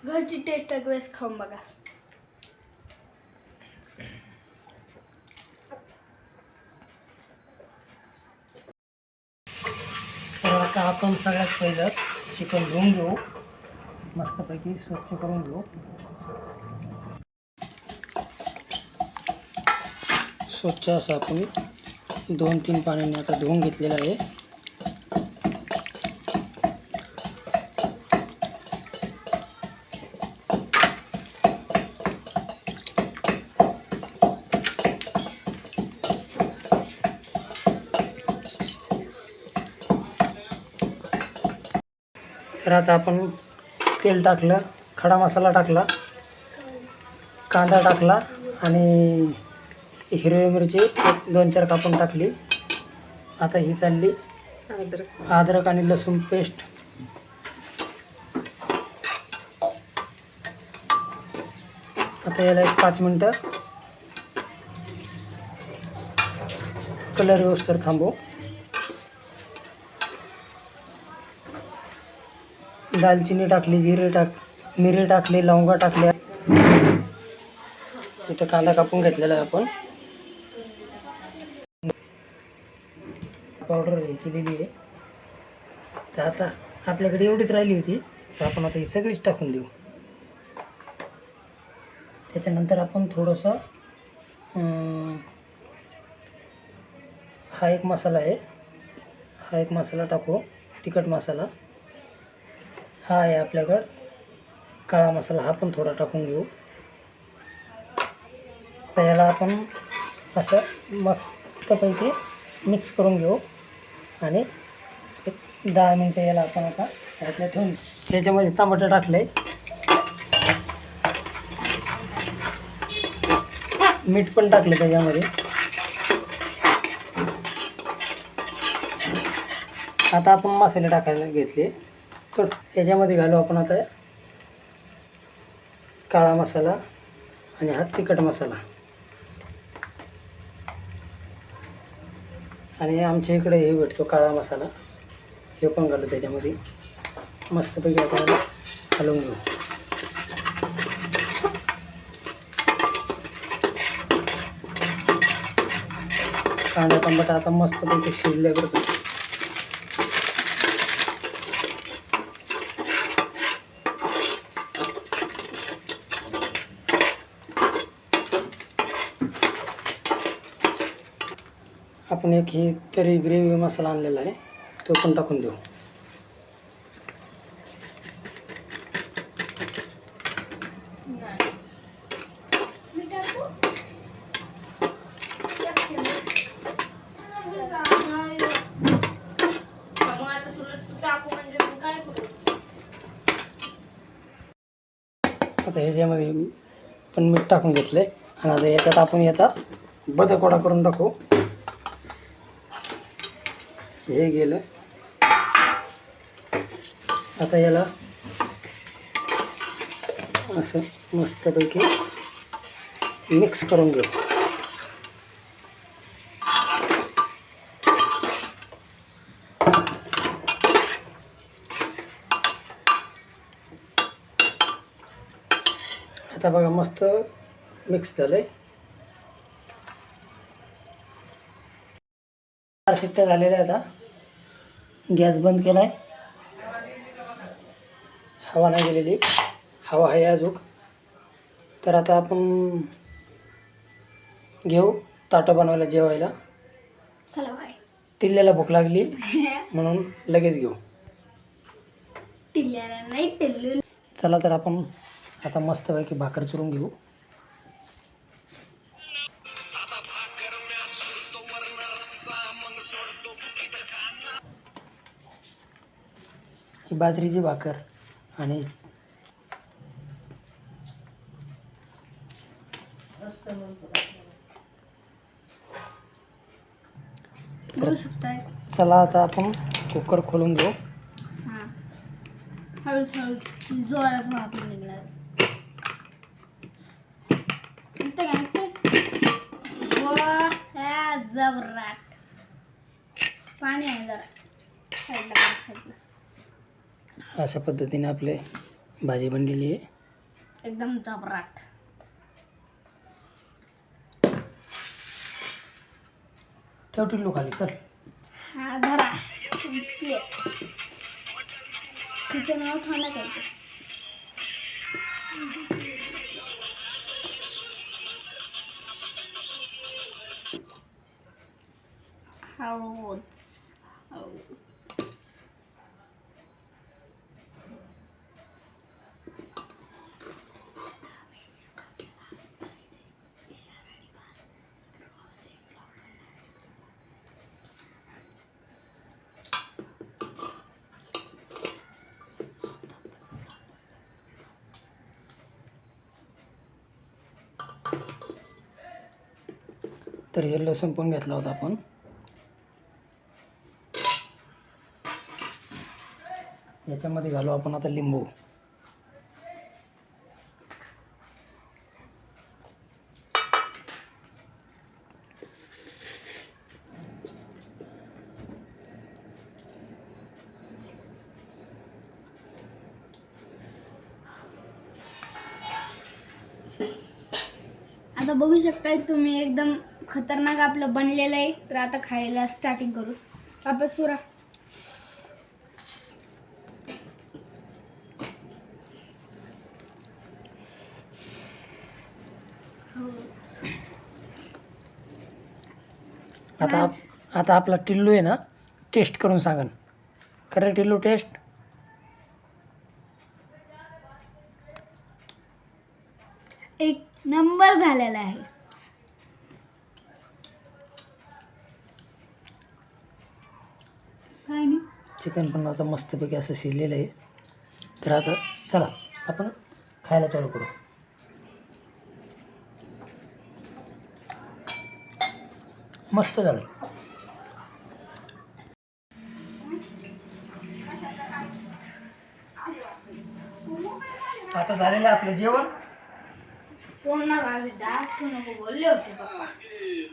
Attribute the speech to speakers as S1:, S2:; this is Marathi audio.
S1: घरची टेस्ट एक वेळेस खाऊन बघा.
S2: तर आता आपण सगळ्यात पहिलं चिकन धुवून घेऊ, मस्तपैकी स्वच्छ करून घेऊ. स्वच्छ असं आपण 2-3 पाण्याने आता धुवून घेतलेलं आहे. तर आता आपण तेल टाकलं, खडा मसाला टाकला, कांदा टाकला आणि हिरवी मिरची 2-4 कापून टाकली. आता ही चालली अद्रक आणि लसूण पेस्ट. आता याला 5 मिनटं कलर येऊस्तर थांबू. दालचिनी टाकली, मिरी टाकली, लवंगा टाकल्या. इथं कांदा कापून घेतलेला आहे आपण. पावडर हे केलेली आहे. तर आता आपल्याकडे एवढीच राहिली होती, तर आपण आता ही सगळीच टाकून देऊ. त्याच्यानंतर आपण थोडंसं हा एक मसाला आहे, हा एक मसाला टाकू, तिखट मसाला. हा आहे आपल्याकडं काळा मसाला, हा पण थोडा टाकून घेऊ. तर याला आपण असं मस्तपैकी मिक्स करून घेऊ आणि 10 मिनटं याला आपण आता साईडला ठेवून. त्याच्यामध्ये टमाटर टाकले, मीठ पण टाकलं त्याच्यामध्ये. आता आपण मसाले टाकायला घेतले. याच्यामध्ये घालू आपण आता काळा मसाला आणि हा तिखट मसाला. आणि आमच्या इकडे हे भेटतो काळा मसाला, हे पण घालू त्याच्यामध्ये. मस्तपैकी आता हलवून घेऊ. कांदा टमाटा आता मस्तपैकी शिजले बरं. आपण एक ही तरी ग्रेव्ही मसाला आणलेला आहे, तो पण टाकून देऊ. आता ह्याच्यामध्ये पण मीठ टाकून घेतलं आहे आणि आता याच्यात आपण याचा बदकोडा करून टाकू. हे गेलं. आता याला असं मस्तपैकी मिक्स करून घेऊ. आता बघा मस्त मिक्स झालंय. 4 शिट्ट्या झालेल्या. आता गॅस बंद केलाय, हवा नाही गेलेली, हवा आहे अजून. तर आता आपण घेऊ ताटं बनवायला जेवायला.
S1: चला बाय.
S2: टिल्ल्याला भूक लागली म्हणून लगेच घेऊ.
S1: टिल्ल्याला नाही टिल्लू.
S2: चला तर आपण आता मस्तपैकी भाकर चुरून घेऊ. ही बाजरीची भाकर आणि चला आता आपण कुकर खोलून घेऊ.
S1: हळूहळू जोरात भात निघणार. जबराट पाणी आहे जरा.
S2: अशा पद्धतीने आपले भाजी बनलेली आहे.
S1: एकदम जबराट.
S2: ठेव टिल्लू खाली चल.
S1: हा धरा तिचं नाव ठाणं काय हळूच हळूच.
S2: तर हे लसूण पण घेतला होता आपण. याच्यामध्ये घालू आपण आता लिंबू.
S1: आता बघू शकताय तुम्ही एकदम खतरनाक आपलं बनलेलं आहे. तर आता खायला स्टार्टिंग करू. आपलं चुरा
S2: आता आपला टिल्लू आहे ना, टेस्ट करून सांगन. खरं टिल्लू टेस्ट.
S1: एक नंबर झालेला आहे. आणि
S2: चिकन पण आता मस्तपैकी असं शिजलेलं आहे. तर आता चला आपण खायला चालू करू. मस्त झालं. आता झालेलं आपलं जेवण.
S1: पूर्ण गावी दाखवू नको बोलले होते पप्पा.